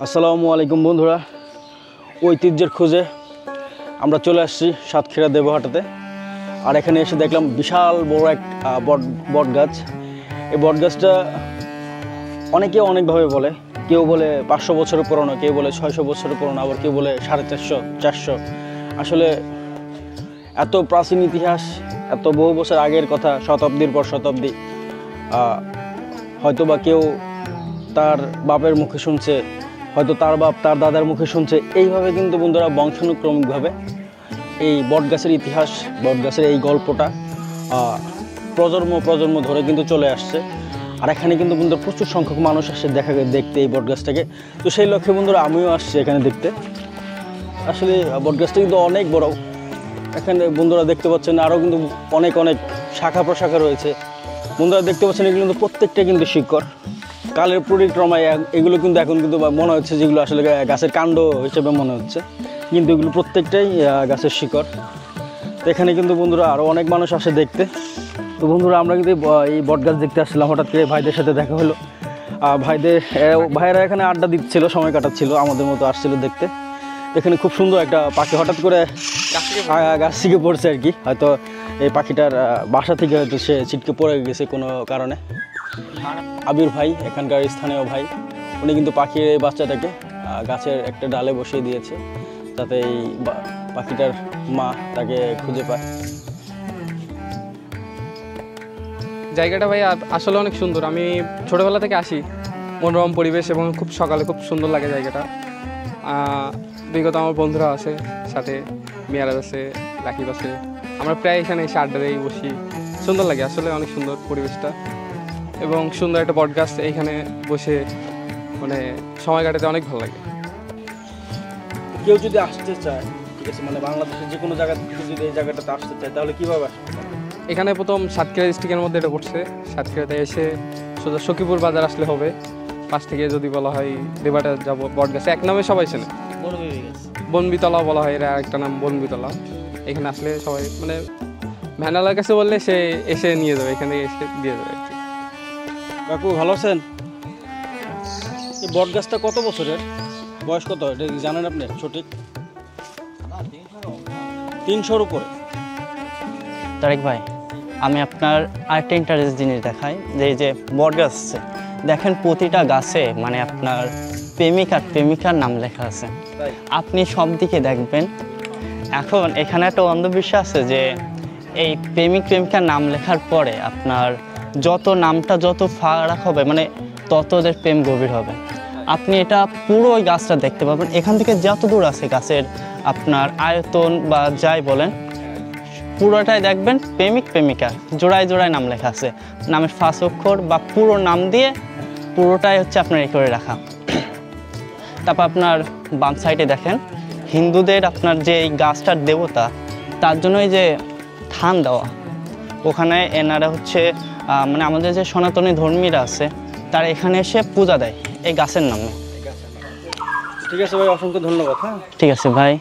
আসসালামু আলাইকুম বন্ধুরা, ঐতিহ্যের খোঁজে আমরা চলে আসছি সাতক্ষীরা দেবহাটাতে। আর এখানে এসে দেখলাম বিশাল বড় এক বট গাছ। এই বট গাছটা অনেকে অনেকভাবে বলে, কেউ বলে 500 বছরের পুরনো, কেউ বলে 600 বছরের পুরনো, আবার কেউ বলে 450 400। আসলে এত প্রাচীন ইতিহাস, এত বহু বছর আগের কথা, শতাব্দীর পর শতাব্দী। হয়তো বা কেউ তার বাপের মুখে শুনছে, হয়তো তার বাপ তার দাদার মুখে শুনছে। এইভাবে কিন্তু বন্ধুরা বংশানুক্রমিকভাবে এই বটগাছের ইতিহাস, বটগাছের এই গল্পটা প্রজন্ম ধরে কিন্তু চলে আসছে। আর এখানে কিন্তু বন্ধুরা প্রচুর সংখ্যক মানুষ আসে দেখতে এই বটগাছটাকে। তো সেই লক্ষ্যে বন্ধুরা আমিও আসছি এখানে দেখতে। আসলে বটগাছটা কিন্তু অনেক বড়। এখানে বন্ধুরা দেখতে পাচ্ছেন আরও কিন্তু অনেক শাখা প্রশাখা রয়েছে। বন্ধুরা দেখতে পাচ্ছেন এগুলো কিন্তু প্রত্যেকটা কিন্তু শিকড়, কালের পরিক্রমায় এগুলো কিন্তু এখন কিন্তু মনে হচ্ছে যেগুলো আসলে গাছের কাণ্ড হিসেবে মনে হচ্ছে, কিন্তু এগুলো প্রত্যেকটাই গাছের শিকড়। তো এখানে কিন্তু বন্ধুরা আরও অনেক মানুষ আসে দেখতে। তো বন্ধুরা আমরা কিন্তু এই বটগাছ দেখতে আসছিলাম, হঠাৎ করে ভাইদের সাথে দেখা হলো। ভাইয়েরা এখানে আড্ডা দিচ্ছিল, সময় কাটাচ্ছিল, আমাদের মতো আসছিল দেখতে। এখানে খুব সুন্দর একটা পাখি হঠাৎ করে গাছ থেকে পড়ছে আর কি। হয়তো এই পাখিটার বাসা থেকে হয়তো সে ছিটকে পড়ে গেছে কোনো কারণে। আবির ভাই, এখানকার স্থানীয় ভাই, উনি কিন্তু পাখির এই বাচ্চাটাকে গাছের একটা ডালে বসিয়ে দিয়েছে, যাতে এই পাখিটার মা তাকে খুঁজে পায়। জায়গাটা ভাই আসলে অনেক সুন্দর। আমি ছোটোবেলা থেকে আসি, মনোরম পরিবেশ এবং খুব সকালে খুব সুন্দর লাগে জায়গাটা। বিগত আমার বন্ধুরা আছে সাথে, মিয়ারাজ আছে, রাকিব আছে, আমরা প্রায় এখানে এসে আড্ডা দিয়ে বসি। সুন্দর লাগে আসলে, অনেক সুন্দর পরিবেশটা এবং সুন্দর একটা বটগাছ। এইখানে বসে মানে সময় কাটাতে অনেক ভালো লাগে। কেউ যদি আসতে চায়, ঠিক আছে, মানে বাংলাদেশের যে কোনো জায়গা থেকে যদি এই জায়গাটাতে আসতে চায়, তাহলে কীভাবে আসতে পারে? এখানে প্রথম সাতক্ষীরা ডিস্ট্রিক্টের মধ্যে এটা পড়ছে। সাতক্ষীরাতে এসে সোজা সখীপুর বাজার আসলে হবে। পাশ থেকে যদি বলা হয় দেবাটা যাবো, বটগাছ এক নামে সবাই চেনে, বনবিতলা বলা হয়, এরা একটা নাম বনবিতলা। এখানে আসলে সবাই মানে ভ্যানালার কাছে বললে সে এসে নিয়ে যাবে, এখানে এসে দিয়ে যাবে। কাকু ভালো আছেন? এই বটগাছটা কত বছরের, বয়স কত এটা জানেন আপনি সঠিক? 300-র উপরে। তারেক ভাই, আমি আপনার আরেকটা ইন্টারেস্ট জিনিস দেখাই, যে এই যে বটগাছ আছে, দেখেন প্রতিটা গাছে মানে আপনার প্রেমিকার নাম লেখা আছে। আপনি সব দিকে দেখবেন। এখন এখানে একটা অন্ধবিশ্বাস আছে যে এই প্রেমিকার নাম লেখার পরে আপনার নামটা যত ফারাক হবে, মানে তত ওদের প্রেম গভীর হবে। আপনি এটা পুরো ওই গাছটা দেখতে পাবেন। এখান থেকে যত দূর আছে গাছের আপনার আয়তন বা যাই বলেন, পুরোটাই দেখবেন প্রেমিকা জোড়ায় নাম লেখা আছে। নামের ফার্স্ট অক্ষর বা পুরো নাম দিয়ে পুরোটাই হচ্ছে আপনার এ করে রাখা। তারপর আপনার বাম সাইডে দেখেন হিন্দুদের আপনার যে এই গাছটার দেবতা, তার জন্যই যে থান দেওয়া, ওখানে এনারা হচ্ছে মানে আমাদের যে সনাতনী ধর্মীরা আছে, তারা এখানে এসে পূজা দেয় এই গাছের নামে। ঠিক আছে ভাই, অসংখ্য ধন্যবাদ। হ্যাঁ, ঠিক আছে ভাই।